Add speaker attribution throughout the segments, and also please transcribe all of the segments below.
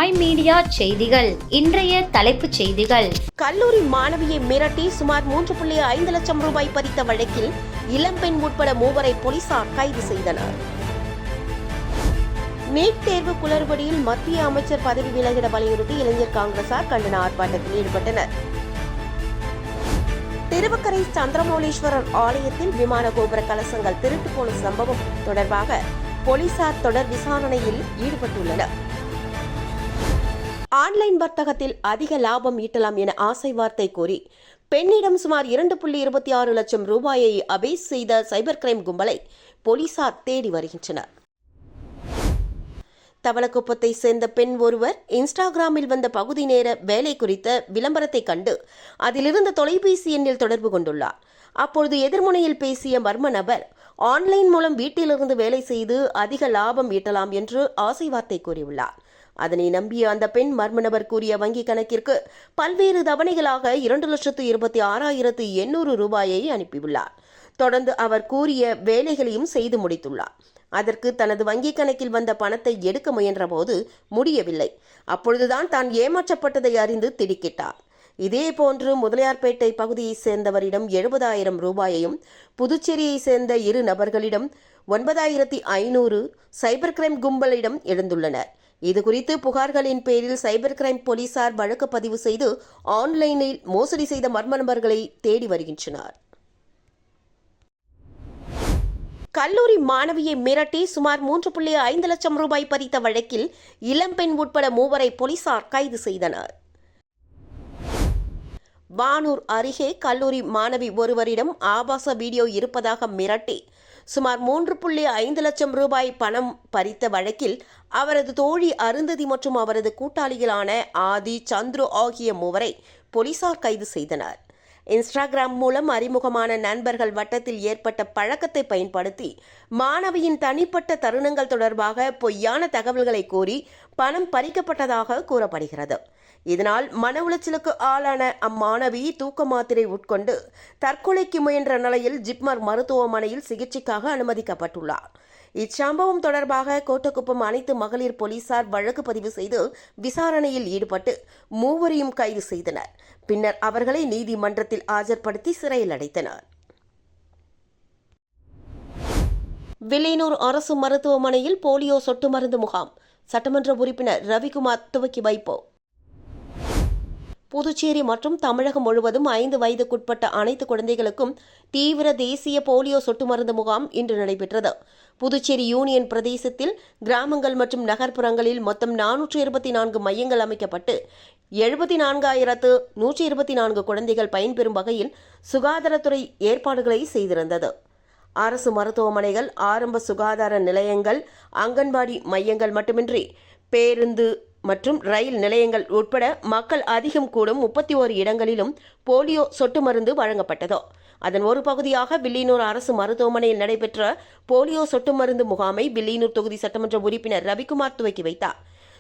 Speaker 1: My media செய்திகள். இன்றைய தலைப்புச் செய்திகள்.
Speaker 2: கல்லூரி மாணவியை மிரட்டி சுமார் 3.5 லட்சம் ரூபாய் பறித்த வழக்கில் இளம்பெண் உட்பட 3 போலீசார் கைது செய்தனர். நீட் தேர்வு குளறுபடியில் மத்திய அமைச்சர் பதவி விலகிட வலியுறுத்தி இளைஞர் காங்கிரசார் கண்டன ஆர்ப்பாட்டத்தில் ஈடுபட்டனர். திருவக்கரை சந்திரமௌலீஸ்வரர் ஆலயத்தில் விமான கோபுர கலசங்கள் திருட்டு போன சம்பவம் தொடர்பாக போலீசார் தொடர் விசாரணையில் ஈடுபட்டுள்ளனர். ஆன்லைன் வர்த்தகத்தில் அதிக லாபம் ஈட்டலாம் என ஆசை வார்த்தை கூறி பெண்ணிடம் சுமார் 2.26 லட்சம் ரூபாயை அபேஸ் செய்த சைபர் கிரைம் கும்பலை போலீசார் தேடி வருகின்றனர். தவளக்குப்பத்தை சேர்ந்த பெண் ஒருவர் இன்ஸ்டாகிராமில் வந்த பகுதி நேர வேலை குறித்த விளம்பரத்தை கண்டு அதிலிருந்த தொலைபேசி எண்ணில் தொடர்பு கொண்டுள்ளார். அப்பொழுது எதிர்முனையில் பேசிய மர்ம நபர் ஆன்லைன் மூலம் வீட்டிலிருந்து வேலை செய்து அதிக லாபம் ஈட்டலாம் என்று ஆசை வார்த்தை கூறியுள்ளார். அதனை நம்பிய அந்த பெண் மர்ம நபர் கூறிய வங்கி கணக்கிற்கு பல்வேறு தவணைகளாக 2,26,800 ரூபாயை அனுப்பியுள்ளார். தொடர்ந்து அவர் கூறிய வேலைகளையும் செய்து முடித்துள்ளார். அதற்கு தனது வங்கி கணக்கில் வந்த பணத்தை எடுக்க முயன்றபோது முடியவில்லை. அப்பொழுதுதான் தான் ஏமாற்றப்பட்டதை அறிந்து திடுக்கிட்டார். இதேபோன்று முதலியார்பேட்டை பகுதியைச் சேர்ந்தவரிடம் 70,000 ரூபாயையும், புதுச்சேரியை சேர்ந்த 2 நபர்களிடம் 9,500 சைபர் கிரைம் கும்பலிடம் எழுந்துள்ளனர். இதுகுறித்து புகார்களின் பேரில் சைபர் கிரைம் போலீசார் வழக்கு பதிவு செய்து ஆன்லைனில் மோசடி செய்த மர்ம நபர்களை தேடி வருகின்றனர். கல்லூரி மாணவியை மிரட்டி சுமார் 3.5 லட்சம் ரூபாய் பறித்த வழக்கில் இளம்பெண் உட்பட 3 போலீசார் கைது செய்தனர். வானூர் அருகே கல்லூரி மாணவி ஒருவரிடம் ஆபாச வீடியோ இருப்பதாக மிரட்டி சுமார் 3.5 லட்சம் ரூபாய் பணம் பறித்த வழக்கில் அவரது தோழி அருந்ததி மற்றும் அவரது கூட்டாளிகளான ஆதி, சந்துரு ஆகிய 3 போலீசார் கைது செய்தனர். இன்ஸ்டாகிராம் மூலம் அறிமுகமான நண்பர்கள் வட்டத்தில் ஏற்பட்ட பழக்கத்தை பயன்படுத்தி மாணவியின் தனிப்பட்ட தருணங்கள் தொடர்பாக பொய்யான தகவல்களை கூறி பணம் பறிக்கப்பட்டதாக கூறப்படுகிறது. இதனால் மன உளைச்சலுக்கு ஆளான அம்மாணவி தூக்க மாத்திரை உட்கொண்டு தற்கொலைக்கு முயன்ற நிலையில் ஜிப்மர் மருத்துவமனையில் சிகிச்சைக்காக அனுமதிக்கப்பட்டுள்ளார். இச்சம்பவம் தொடர்பாக கோட்டக்குப்பம் அனைத்து மகளிர் போலீசார் வழக்கு பதிவு செய்து விசாரணையில் ஈடுபட்டு 3 கைது செய்தனர். பின்னர் அவர்களை நீதிமன்றத்தில் ஆஜர்படுத்தி சிறையில் அடைத்தனர். வில்லியனூர் அரசு மருத்துவமனையில் போலியோ சொட்டு மருந்து முகாம் சட்டமன்ற உறுப்பினர் ரவிக்குமார் துவக்கி வைப்பு. புதுச்சேரி மற்றும் தமிழகம் முழுவதும் 5 வயதுக்குட்பட்ட அனைத்து குழந்தைகளுக்கும் தீவிர தேசிய போலியோ சொட்டு மருந்து முகாம் இன்று நடைபெற்றது. புதுச்சேரி யூனியன் பிரதேசத்தில் கிராமங்கள் மற்றும் நகர்ப்புறங்களில் மொத்தம் 424 மையங்கள் அமைக்கப்பட்டு 74,124 குழந்தைகள் பயன்பெறும் வகையில் சுகாதாரத்துறை ஏற்பாடுகளை செய்திருந்தது. அரசு மருத்துவமனைகள், ஆரம்ப சுகாதார நிலையங்கள், அங்கன்வாடி மையங்கள் மட்டுமின்றி பேருந்து மற்றும் ரயில் நிலையங்கள் உட்பட மக்கள் அதிகம் கூடும் 31 இடங்களிலும் போலியோ சொட்டு மருந்து வழங்கப்பட்டது. அதன் ஒரு பகுதியாக வில்லியனூர் அரசு மருத்துவமனையில் நடைபெற்ற போலியோ சொட்டு மருந்து முகாமை வில்லியனூர் தொகுதி சட்டமன்ற உறுப்பினர் ரவிக்குமார் துவக்கி வைத்தார்.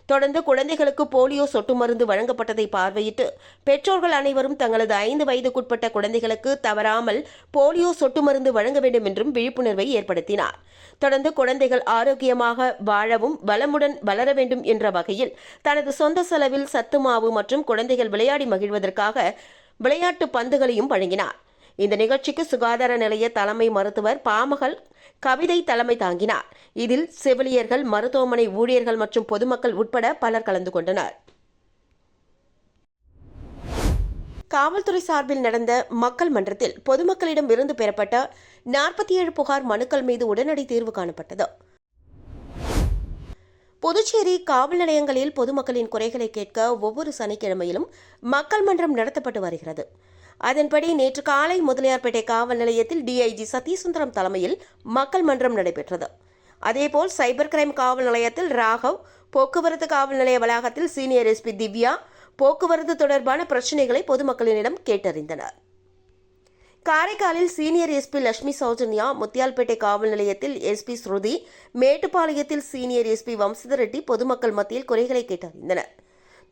Speaker 2: தொடர்ந்து குழந்தைகளுக்கு போலியோ சொட்டு மருந்து வழங்கப்பட்டதை பார்வையிட்டு பெற்றோர்கள் அனைவரும் தங்களது 5 வயதுக்குட்பட்ட குழந்தைகளுக்கு தவறாமல் போலியோ சொட்டு மருந்து வழங்க வேண்டும் என்றும் விழிப்புணர்வை ஏற்படுத்தினார். தொடர்ந்து குழந்தைகள் ஆரோக்கியமாக வாழவும் வளமுடன் வளர வேண்டும் என்ற வகையில் தனது சொந்த செலவில் சத்து மாவு மற்றும் குழந்தைகள் விளையாடி மகிழ்வதற்காக விளையாட்டு பந்துகளையும் வழங்கினார். இந்த நிகழ்ச்சிக்கு சுகாதார நிலைய தலைமை மருத்துவர் பாமகள் கவிதை தலைமை தாங்கினார். இதில் செவிலியர்கள், மருத்துவமனை ஊழியர்கள் மற்றும் பொதுமக்கள் உட்பட பலர் கலந்து கொண்டனர். காவல்துறை சார்பில் நடந்த மக்கள் மன்றத்தில் பொதுமக்களிடம் இருந்து பெறப்பட்ட 47 புகார் மனுக்கள் மீது உடனடி தீர்வு காணப்பட்டது. புதுச்சேரி காவல் நிலையங்களில் பொதுமக்களின் குறைகளை கேட்க ஒவ்வொரு சனிக்கிழமையிலும் மக்கள் மன்றம் நடத்தப்பட்டு வருகிறது. அதன்படி நேற்று காலை முதலியார்பேட்டை காவல் நிலையத்தில் டிஐஜி சதீசுந்தரம் தலைமையில் மக்கள் மன்றம் நடைபெற்றது. அதேபோல் சைபர் கிரைம் காவல் நிலையத்தில் ராகவ், போக்குவரத்து காவல் நிலைய வளாகத்தில் சீனியர் எஸ்பி திவ்யா போக்குவரத்து தொடர்பான பிரச்சினைகளை பொதுமக்களிடம் கேட்டறிந்தனர். காரைக்காலில் சீனியர் எஸ்பி லட்சுமி சௌஜன்யா, முத்தியால்பேட்டை காவல் நிலையத்தில் எஸ்பி ஸ்ருதி, மேட்டுப்பாளையத்தில் சீனியர் எஸ்பி வம்சிதர் ரெட்டி பொதுமக்கள் மத்தியில் குறைகளை கேட்டறிந்தனர்.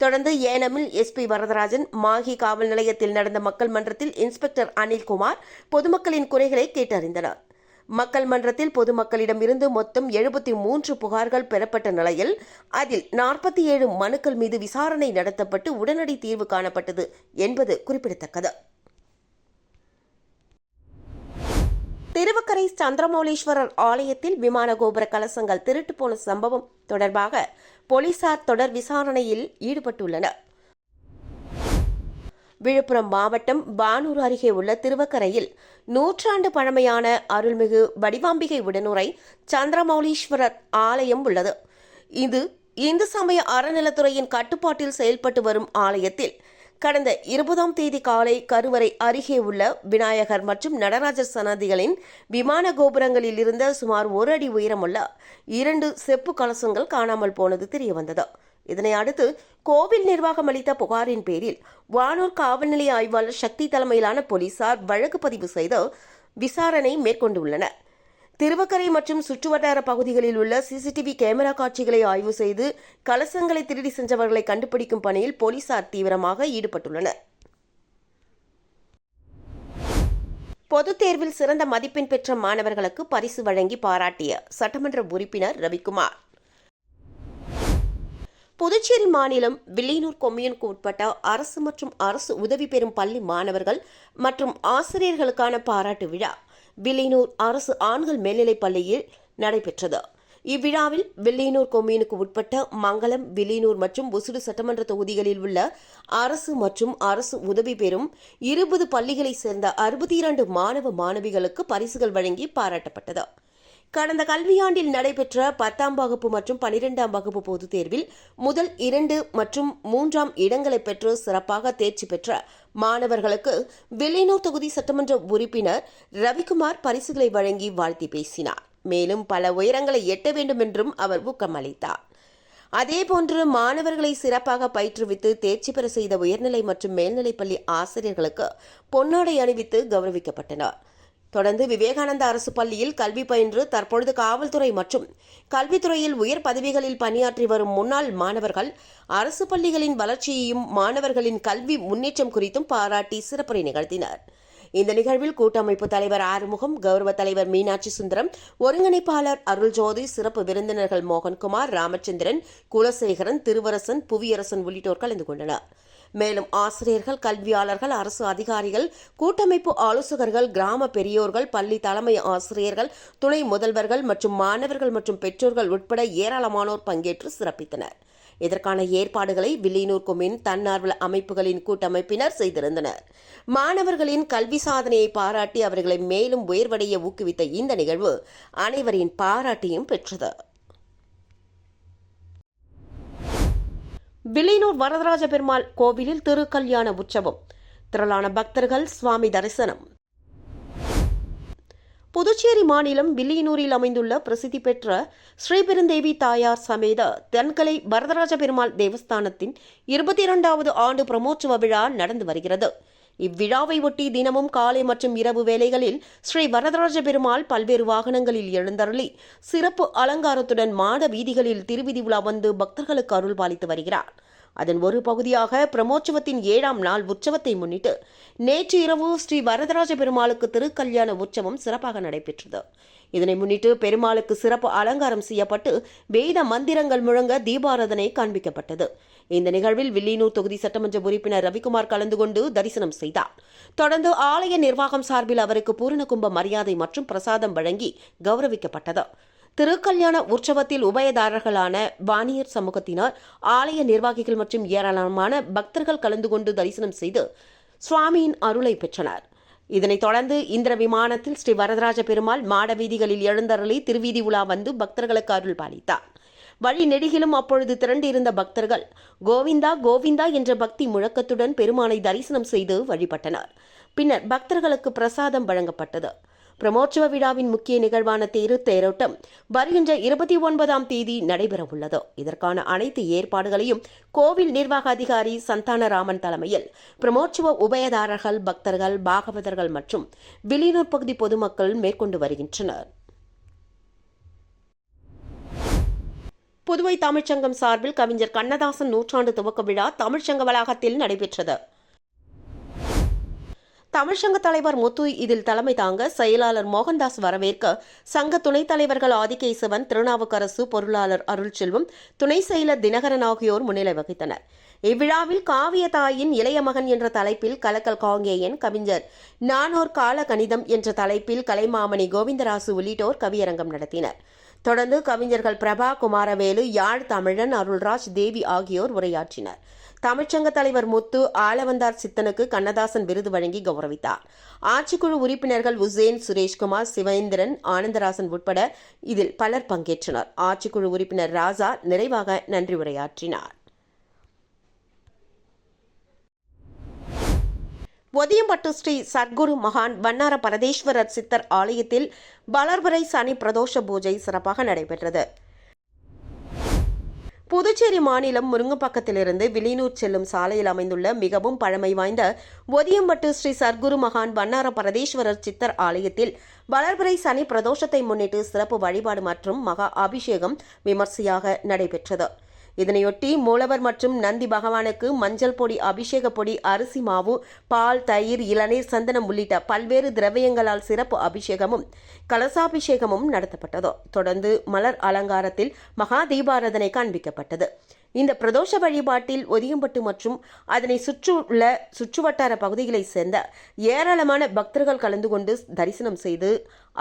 Speaker 2: தொடர்ந்து ஏனமில் எஸ்பி வரதராஜன், மாஹி காவல் நிலையத்தில் நடந்த மக்கள் மன்றத்தில் இன்ஸ்பெக்டர் அனில்குமார் பொதுமக்களின் குறைகளை கேட்டறிந்தனர். மக்கள் மன்றத்தில் பொதுமக்களிடம் இருந்து மொத்தம் 73 புகார்கள் பெறப்பட்ட நிலையில் அதில் 47 மனுக்கள் மீது விசாரணை நடத்தப்பட்டு உடனடி தீர்வு காணப்பட்டது என்பது குறிப்பிடத்தக்கது. திருவக்கரை சந்திரமௌலீஸ்வரர் ஆலயத்தில் விமான கோபுர கலசங்கள் திருட்டு போன சம்பவம் தொடர்பாக போலீசார் தொடர் விசாரணையில் ஈடுபட்டுள்ளனர். விழுப்புரம் மாவட்டம் பானூர் அருகே உள்ள திருவக்கரையில் நூற்றாண்டு பழமையான அருள்மிகு வடிவாம்பிகை உடனுறை சந்திரமௌலீஸ்வரர் ஆலயம் உள்ளது. இது இந்து சமய அறநிலைத்துறையின் கட்டுப்பாட்டில் செயல்பட்டு வரும் ஆலயத்தில் கடந்த 20ஆம் தேதி காலை கருவறை அருகே உள்ள விநாயகர் மற்றும் நடராஜர் சன்னதிகளின் விமான கோபுரங்களில் இருந்த சுமார் 1 அடி உயரமுள்ள 2 செப்பு கலசங்கள் காணாமல் போனது தெரியவந்தது. இதனை அடுத்து கோவில் நிர்வாகம் அளித்த புகாரின் பேரில் வானூர் காவல் நிலைய ஆய்வாளர் சக்தி தலைமையிலான போலீசார் வழக்கு பதிவு செய்து விசாரணை மேற்கொண்டுள்ளனர். திருவக்கரை மற்றும் சுற்றுவட்டார பகுதிகளில் உள்ள சிசிடிவி கேமரா காட்சிகளை ஆய்வு செய்து கலசங்களை திருடி சென்றவர்களை கண்டுபிடிக்கும் பணியில் போலீசார் தீவிரமாக ஈடுபட்டுள்ளனர். பொதுத் தேர்வில் சிறந்த மதிப்பெண் பெற்ற மாணவர்களுக்கு பரிசு வழங்கி பாராட்டிய சட்டமன்ற உறுப்பினர் ரவிக்குமார். புதுச்சேரி மாநிலம் வில்லியனூர் கொம்யூனுக்கு உட்பட்ட அரசு மற்றும் அரசு உதவி பெறும் பள்ளி மாணவர்கள் மற்றும் ஆசிரியர்களுக்கான பாராட்டு விழா வில்லியனூர் அரசு ஆண்கள் மேல்நிலைப் பள்ளியில் நடைபெற்றது. இவ்விழாவில் வில்லியனூர் கொம்யூனுக்கு உட்பட்ட மங்கலம், வில்லியனூர் மற்றும் ஒசூடு சட்டமன்ற தொகுதிகளில் உள்ள அரசு மற்றும் அரசு உதவி பெறும் 20 பள்ளிகளைச் சேர்ந்த 62 மாணவ மாணவிகளுக்கு பரிசுகள் வழங்கி பாராட்டப்பட்டது. கடந்த கல்வியாண்டில் நடைபெற்ற 10ஆம் வகுப்பு மற்றும் 12ஆம் வகுப்பு பொதுத் தேர்வில் முதல் 2 மற்றும் 3ஆம் இடங்களை பெற்று சிறப்பாக தேர்ச்சி பெற்ற மாணவர்களுக்கு வில்லியனூர் தொகுதி சட்டமன்ற உறுப்பினர் ரவிக்குமார் பரிசுகளை வழங்கி வாழ்த்தி பேசினார். மேலும் பல உயரங்களை எட்ட வேண்டும் என்றும் அவர் ஊக்கமளித்தார். அதேபோன்று மாணவர்களை சிறப்பாக பயிற்றுவித்து தேர்ச்சி பெற செய்த உயர்நிலை மற்றும் மேல்நிலைப்பள்ளி ஆசிரியர்களுக்கு பொன்னாடை அணிவித்து கௌரவிக்கப்பட்டனர். தொடர்ந்து விவேகானந்தா அரசு பள்ளியில் கல்வி பயின்று தற்பொழுது காவல்துறை மற்றும் கல்வித்துறையில் உயர் பதவிகளில் பணியாற்றி வரும் முன்னாள் மாணவர்கள் அரசு பள்ளிகளின் வளர்ச்சியையும் மாணவர்களின் கல்வி முன்னேற்றம் குறித்தும் பாராட்டி சிறப்புரை நிகழ்த்தினர். இந்த நிகழ்வில் கூட்டமைப்பு தலைவர் ஆறுமுகம், கௌரவ தலைவர் மீனாட்சி சுந்தரம், ஒருங்கிணைப்பாளர் அருள்ஜோதி, சிறப்பு விருந்தினர்கள் மோகன்குமார், ராமச்சந்திரன், குலசேகரன், திருவரசன், புவியரசன் உள்ளிட்டோர் கலந்து கொண்டனர். மேலும் ஆசிரியர்கள், கல்வியாளர்கள், அரசு அதிகாரிகள், கூட்டமைப்பு ஆலோசகர்கள், கிராம பெரியோர்கள், பள்ளி தலைமை ஆசிரியர்கள், துணை முதல்வர்கள் மற்றும் மாணவர்கள் மற்றும் பெற்றோர்கள் உட்பட ஏராளமானோர் பங்கேற்று சிறப்பித்தனர். இதற்கான ஏற்பாடுகளை வில்லியனூர் கொம்யூன் தன்னார்வ அமைப்புகளின் கூட்டமைப்பினர் செய்திருந்தனர். மாணவர்களின் கல்வி சாதனையை பாராட்டி அவர்களை மேலும் உயர்வடைய ஊக்குவித்த இந்த நிகழ்வு அனைவரின் பாராட்டியும் பெற்றது. வில்லியனூர் வரதராஜ பெருமாள் கோவிலில் திருக்கல்யாண உற்சவம், திரளான பக்தர்கள் சுவாமி தரிசனம். புதுச்சேரி மாநிலம் வில்லியனூரில் அமைந்துள்ள பிரசித்தி பெற்ற ஸ்ரீபெருந்தேவி தாயார் சமேத தென்கலை வரதராஜ பெருமாள் தேவஸ்தானத்தின் 22வது ஆண்டு பிரமோற்சவ விழா நடந்து வருகிறது. இவ்விழாவை ஒட்டி தினமும் காலை மற்றும் இரவு வேளைகளில் ஸ்ரீ வரதராஜ பெருமாள் பல்வேறு வாகனங்களில் எழுந்தருளி சிறப்பு அலங்காரத்துடன் மாட வீதிகளில் திருவிதி உலா வந்து பக்தர்களுக்கு அருள் பாலித்து வருகிறார். அதன் ஒரு பகுதியாக பிரமோற்சவத்தின் 7ஆம் நாள் உற்சவத்தை முன்னிட்டு நேற்று இரவு ஸ்ரீ வரதராஜ பெருமாளுக்கு திருக்கல்யாண உற்சவம் சிறப்பாக நடைபெற்றது. இதனை முன்னிட்டு பெருமாளுக்கு சிறப்பு அலங்காரம் செய்யப்பட்டு வேத மந்திரங்கள் முழங்க தீபாராதனை காண்பிக்கப்பட்டது. இந்த நிகழ்வில் வில்லியனூர் தொகுதி சட்டமன்ற உறுப்பினர் ரவிக்குமார் கலந்து கொண்டு தரிசனம் செய்தார். தொடர்ந்து ஆலய நிர்வாகம் சார்பில் அவருக்கு பூரண கும்ப மரியாதை மற்றும் பிரசாதம் வழங்கி கௌரவிக்கப்பட்டது. திருக்கல்யாண உற்சவத்தில் உபயதாரர்களான வாணியர் சமூகத்தினர், ஆலய நிர்வாகிகள் மற்றும் ஏராளமான பக்தர்கள் கலந்து கொண்டு தரிசனம் செய்து சுவாமியின் அருளை பெற்றனர். இதனைத் தொடர்ந்து இந்திர விமானத்தில் ஸ்ரீ வரதராஜ பெருமாள் மாட வீதிகளில் எழுந்தருளி திருவீதி உலா வந்து பக்தர்களுக்கு அருள் பாலித்தார். வழி நெடுகிலும் அப்பொழுது திரண்டிருந்த பக்தர்கள் கோவிந்தா கோவிந்தா என்ற பக்தி முழக்கத்துடன் பெருமானை தரிசனம் செய்து வழிபட்டனர். பின்னர் பக்தர்களுக்கு பிரசாதம் வழங்கப்பட்டது. பிரமோற்சவ விழாவின் முக்கிய நிகழ்வான தேரோட்டம் வருகின்ற 29ஆம் தேதி நடைபெறவுள்ளது. இதற்கான அனைத்து ஏற்பாடுகளையும் கோவில் நிர்வாக அதிகாரி சந்தானராமன் தலைமையில் பிரமோற்சவ உபயதாரர்கள், பக்தர்கள், பாகவதர்கள் மற்றும் வில்லியனூர் பகுதி பொதுமக்கள் மேற்கொண்டு வருகின்றனர். புதுவை தமிழ்ச்சங்கம் சார்பில் கவிஞர் கண்ணதாசன் நூற்றாண்டு துவக்க விழா தமிழ்ச்சங்க வளாகத்தில் நடைபெற்றது. தமிழ்ச்சங்க தலைவர் முத்து இதில் தலைமை தாங்க, செயலாளர் மோகன்தாஸ் வரவேற்க, சங்க துணைத் தலைவர்கள் ஆதிகேசவன், திருநாவுக்கரசு, பொருளாளர் அருள்செல்வம், துணை செயலர் தினகரன் ஆகியோர் முன்னிலை வகித்தனர். இவ்விழாவில் காவிய தாயின் இளைய மகன் என்ற தலைப்பில் கலக்கல் காங்கேயன், கவிஞர் நானோர் கால கணிதம் என்ற தலைப்பில் கலைமாமணி கோவிந்தராசு உள்ளிட்டோர் கவியரங்கம் நடத்தினர். தொடர்ந்து கவிஞர்கள் பிரபா, குமாரவேலு, யாழ் தமிழன், அருள்ராஜ், தேவி ஆகியோர் உரையாற்றினர். தமிழ்ச்சங்க தலைவர் முத்து ஆளவந்தார் சித்தனுக்கு கண்ணதாசன் விருது வழங்கி கௌரவித்தார். ஆட்சிக்குழு உறுப்பினர்கள் உசேன், சுரேஷ்குமார், சிவேந்திரன், ஆனந்தராசன் உட்பட இதில் பலர் பங்கேற்றனர். ஆட்சிக்குழு உறுப்பினர் ராஜா நிறைவாக நன்றி உரையாற்றினார். ஒதியம்பட்டு ஸ்ரீ சர்க்குரு மகான் வண்ணார பரதேஸ்வரர் சித்தர் ஆலயத்தில் வளர்பிறை சனி பிரதோஷ பூஜை சிறப்பாக நடைபெற்றது. புதுச்சேரி மாநிலம் முருங்கப்பக்கத்திலிருந்து வில்லியனூர் செல்லும் சாலையில் அமைந்துள்ள மிகவும் பழமை வாய்ந்த ஒதியம்பட்டு ஸ்ரீ சர்க்குரு மகான் வண்ணார பரதேஸ்வரர் சித்தர் ஆலயத்தில் வளர்பிறை சனி பிரதோஷத்தை முன்னிட்டு சிறப்பு வழிபாடு மற்றும் மகா அபிஷேகம் விமர்சையாக நடைபெற்றது. இதனையொட்டி மூலவர் மற்றும் நந்தி பகவானுக்கு மஞ்சள் பொடி, அபிஷேக பொடி, அரிசி மாவு, பால், தயிர், இளநீர், சந்தனம் உள்ளிட்ட பல்வேறு திரவியங்களால் சிறப்பு அபிஷேகமும் கலசாபிஷேகமும் நடத்தப்பட்டது. தொடர்ந்து மலர் அலங்காரத்தில் மகா தீபாராதனை காண்பிக்கப்பட்டது. இந்த பிரதோஷ வழிபாட்டில் ஒதியம்பட்டு மற்றும் அதனை சுற்றியுள்ள சுற்றுவட்டார பகுதிகளைச் சேர்ந்த ஏராளமான பக்தர்கள் கலந்து கொண்டு தரிசனம் செய்து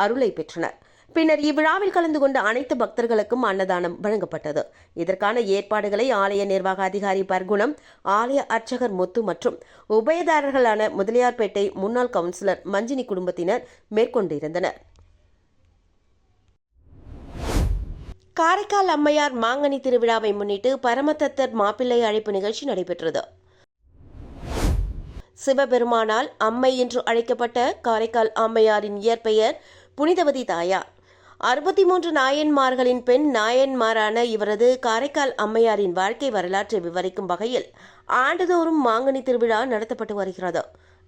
Speaker 2: அருளை பெற்றனர். பின்னர் இவ்விழாவில் கலந்து கொண்ட அனைத்து பக்தர்களுக்கும் அன்னதானம் வழங்கப்பட்டது. இதற்கான ஏற்பாடுகளை ஆலய நிர்வாக அதிகாரி பர்குணம், ஆலய அர்ச்சகர் முத்து மற்றும் உபயதாரர்களான முதலியார்பேட்டை முன்னாள் கவுன்சிலர் மஞ்சினி குடும்பத்தினர் மேற்கொண்டிருந்தனர். காரைக்கால் அம்மையார் மாங்கனி திருவிழாவை முன்னிட்டு பரமதத்தர் மாப்பிள்ளை அழைப்பு நிகழ்ச்சி நடைபெற்றது. சிவபெருமானால் அம்மை என்று அழைக்கப்பட்ட காரைக்கால் அம்மையாரின் இயற்பெயர் புனிதவதி தாயார். 63 நாயன்மார்களின் பெண் நாயன்மாரான இவரது காரைக்கால் அம்மையாரின் வாழ்க்கை வரலாற்றை விவரிக்கும் வகையில் ஆண்டுதோறும் மாங்கனி திருவிழா நடத்தப்பட்டு வருகிறது.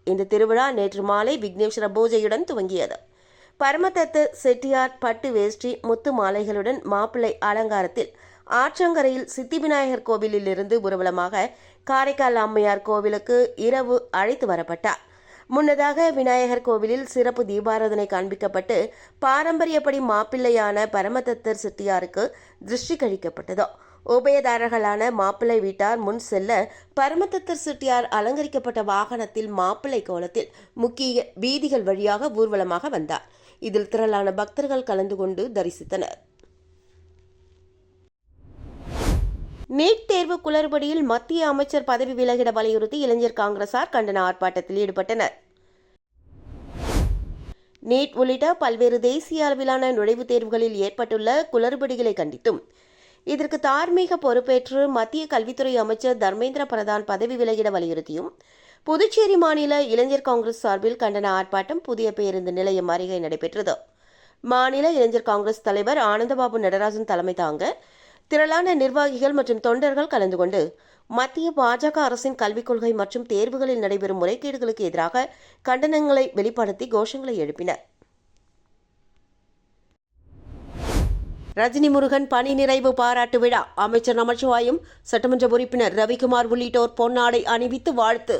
Speaker 2: இந்த திருவிழா நேற்று மாலை விக்னேஸ்வர பூஜையுடன் துவங்கியது. பரமதத்து செட்டியார் பட்டு வேஷ்டி, முத்து மாலைகளுடன் மாப்பிள்ளை அலங்காரத்தில் ஆற்றங்கரையில் சித்தி விநாயகர் கோவிலில் இருந்து ஊர்வலமாக காரைக்கால் அம்மையார் கோவிலுக்கு இரவு அழைத்து வரப்பட்டார். முன்னதாக விநாயகர் கோவிலில் சிறப்பு தீபாராதனை காண்பிக்கப்பட்டு பாரம்பரியப்படி மாப்பிள்ளையான பரமதத்தர் செட்டியாருக்கு திருஷ்டி கழிக்கப்பட்டது. உபயதாரர்களான மாப்பிள்ளை வீட்டார் முன் செல்ல பரமதத்தர் செட்டியார் அலங்கரிக்கப்பட்ட வாகனத்தில் மாப்பிள்ளை கோலத்தில் முக்கிய வீதிகள் வழியாக ஊர்வலமாக வந்தார். இதில் திரளான பக்தர்கள் கலந்து கொண்டு தரிசித்தனர். நீட் தேர்வு குளறுபடியில் மத்திய அமைச்சர் பதவி விலகிட வலியுறுத்தி இளைஞர் காங்கிரசார் கண்டன ஆர்ப்பாட்டத்தில் ஈடுபட்டனர். நீட் உள்ளிட்ட பல்வேறு தேசிய அளவிலான நுழைவுத் தேர்வுகளில் ஏற்பட்டுள்ள குளறுபடிகளை கண்டித்தும் இதற்கு தார்மீக பொறுப்பேற்று மத்திய கல்வித்துறை அமைச்சர் தர்மேந்திர பிரதான் பதவி விலகிட வலியுறுத்தியும் புதுச்சேரி மாநில இளைஞர் காங்கிரஸ் சார்பில் கண்டன ஆர்ப்பாட்டம் புதிய பேருந்து நிலையம் அருகே நடைபெற்றது. மாநில இளைஞர் காங்கிரஸ் தலைவர் ஆனந்தபாபு நடராஜன் தலைமை தாங்க திரளான நிர்வாகிகள் மற்றும் தொண்டர்கள் கலந்து கொண்டு மத்திய பாஜக அரசின் கல்விக் கொள்கை மற்றும் தேர்வுகளில் நடைபெறும் முறைகேடுகளுக்கு எதிராக கண்டனங்களை வெளிப்படுத்தி கோஷங்களை எழுப்பினர். ரஜினி முருகன் பணி நிறைவு பாராட்டு விழா. அமைச்சர் நமச்சிவாயம், சட்டமன்ற உறுப்பினர் ரவிக்குமார் உள்ளிட்டோர் பொன்னாடை அணிவித்து வாழ்த்து.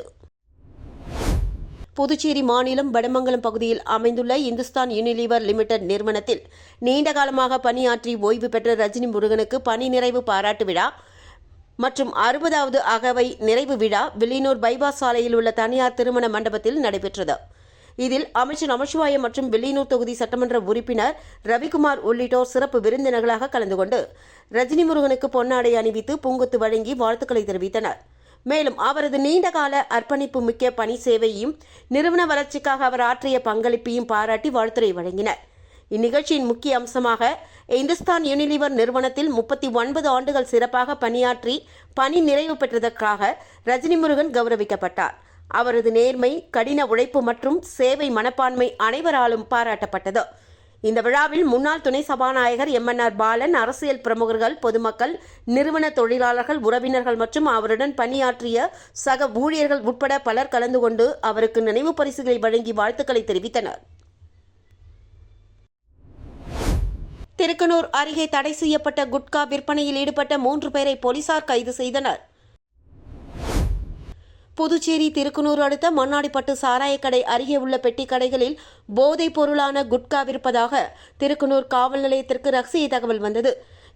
Speaker 2: புதுச்சேரி மாநிலம் வடமங்கலம் பகுதியில் அமைந்துள்ள இந்துஸ்தான் யூனிலீவர் லிமிடெட் நிறுவனத்தில் நீண்ட காலமாக பணியாற்றி ஓய்வு பெற்ற ரஜினி முருகனுக்கு பணி நிறைவு பாராட்டு விழா மற்றும் 60வது அகவை நிறைவு விழா வில்லியனூர் பைபாஸ் சாலையில் உள்ள தனியார் திருமண மண்டபத்தில் நடைபெற்றது. இதில் அமைச்சர் நமச்சிவாயம் மற்றும் வில்லியனூர் தொகுதி சட்டமன்ற உறுப்பினர் ரவிக்குமார் உள்ளிட்டோர் சிறப்பு விருந்தினர்களாக கலந்து கொண்டு ரஜினி முருகனுக்கு பொன்னாடை அணிவித்து பூங்கொத்து வழங்கி வாழ்த்துக்களை தெரிவித்தனர். மேலும் அவரது நீண்டகால அர்ப்பணிப்பு மிக்க பணி சேவையையும் நிறுவன வளர்ச்சிக்காக அவர் ஆற்றிய பங்களிப்பையும் பாராட்டி வாழ்த்துரை வழங்கினர். இந்நிகழ்ச்சியின் முக்கிய அம்சமாக இந்துஸ்தான் யூனிலீவர் நிறுவனத்தில் 39 ஆண்டுகள் சிறப்பாக பணியாற்றி பணி நிறைவு பெற்றதற்காக ரஜினி முருகன் கௌரவிக்கப்பட்டார். அவரது நேர்மை, கடின உழைப்பு மற்றும் சேவை மனப்பான்மை அனைவராலும் பாராட்டப்பட்டது. இந்த விழாவில் முன்னாள் துணை சபாநாயகர் MNR பாலன், அரசியல் பிரமுகர்கள், பொதுமக்கள், நிறுவன தொழிலாளர்கள், உறவினர்கள் மற்றும் அவருடன் பணியாற்றிய சக ஊழியர்கள் உட்பட பலர் கலந்து கொண்டு அவருக்கு நினைவு பரிசுகளை வழங்கி வாழ்த்துக்களை தெரிவித்தனர். திருக்கனூர் அருகே தடை செய்யப்பட்ட குட்கா விற்பனையில் ஈடுபட்ட 3 பேரை போலீசார் கைது செய்தனர். புதுச்சேரி திருக்குனூர் அடுத்த மண்ணாடிப்பட்டு சாராயக்கடை அருகே உள்ள பெட்டி கடைகளில் போதைப் பொருளான குட்கா விற்பதாக திருக்குனூர் காவல் நிலையத்திற்கு ரகசிய தகவல் வந்தது.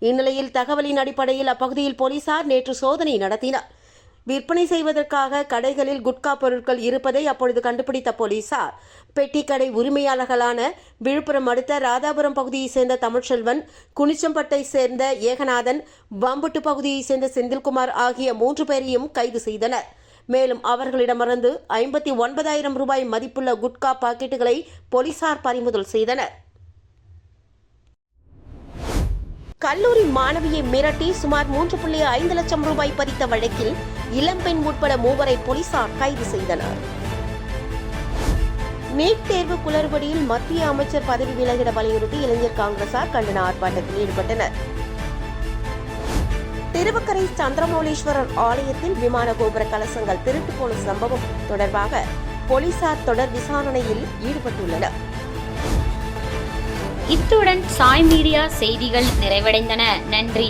Speaker 2: இந்நிலையில் தகவலின் அடிப்படையில் அப்பகுதியில் போலீசார் நேற்று சோதனை நடத்தினர். விற்பனை செய்வதற்காக கடைகளில் குட்கா பொருட்கள் இருப்பதை அப்பொழுது கண்டுபிடித்த போலீசார் பெட்டிக்கடை உரிமையாளர்களான விழுப்புரம் அடுத்த ராதாபுரம் பகுதியைச் சேர்ந்த தமிழ்ச்செல்வன், குனிச்சம்பட்டை சேர்ந்த ஏகநாதன், வம்புட்டு பகுதியைச் சேர்ந்த செந்தில்குமார் ஆகிய 3 பேரையும் கைது செய்தனர். மேலும் அவர்களிடமிருந்து 59,000 ரூபாய் மதிப்புள்ள குட்கா பாக்கெட்டுகளை போலீசார் பறிமுதல் செய்தனர். கல்லூரி மாணவியை மிரட்டி சுமார் 3.5 லட்சம் ரூபாய் பறித்த வழக்கில் இளம்பெண் உட்பட 3 போலீசார் கைது செய்தனர். நீட் தேர்வு குளறுபடியில் மத்திய அமைச்சர் பதவி விலகிட வலியுறுத்தி இளைஞர் காங்கிரசார் கண்டன ஆர்ப்பாட்டத்தில் ஈடுபட்டனர். திருவக்கரை சந்திரமௌலீஸ்வரர் ஆலயத்தில் விமான கோபுர கலசங்கள் திருட்டு போன சம்பவம் தொடர்பாக போலீசார் தொடர் விசாரணையில் ஈடுபட்டுள்ளனர்.
Speaker 1: இத்துடன் சாய் மீடியா செய்திகள் நிறைவடைந்தன. நன்றி.